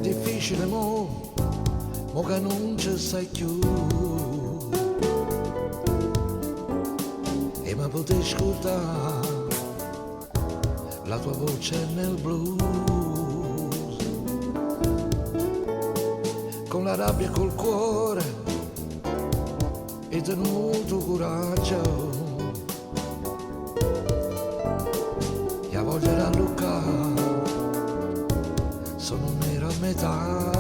difficile mo che non ci sai più. E mi potevi ascoltare la tua voce nel blues, con la rabbia e col cuore e tenuto coraggio, e a voglia di alluccare sono nero a metà,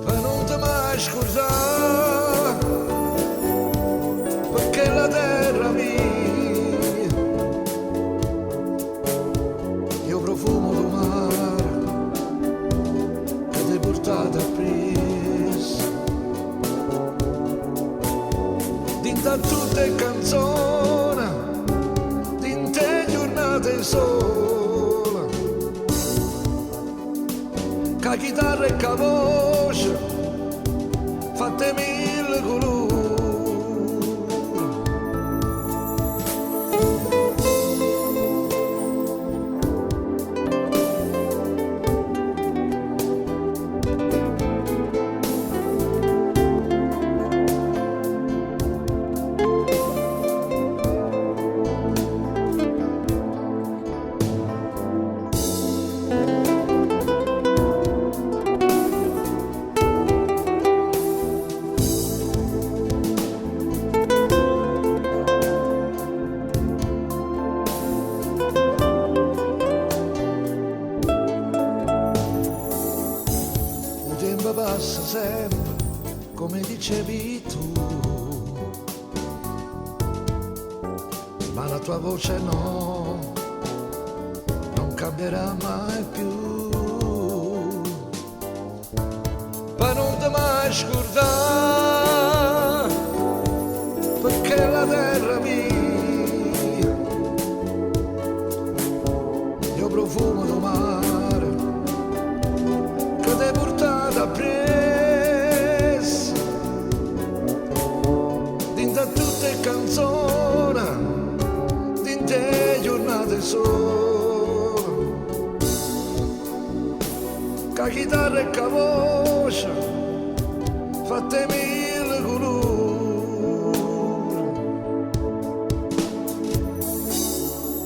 per non ti mai scordare, perché la terra mia, io profumo del mare che ti portate a preso, dinta tutte canzoni, dinte giornate sola, ca chitarra e ca voce fatte mille colori. Passa sempre come dicevi tu, ma la tua voce no, non cambierà mai più, ma non ti mai scordare, perché la terra mia, io profumo del mare che ti portato a preso, dinta tutte canzoni, dinte giornate sole, ca chitarra e ca voce fatte mille colori.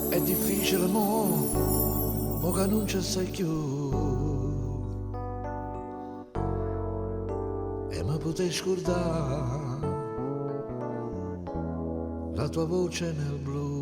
È difficile mo che non ci sei più, e mi potevi scordare la tua voce nel blu.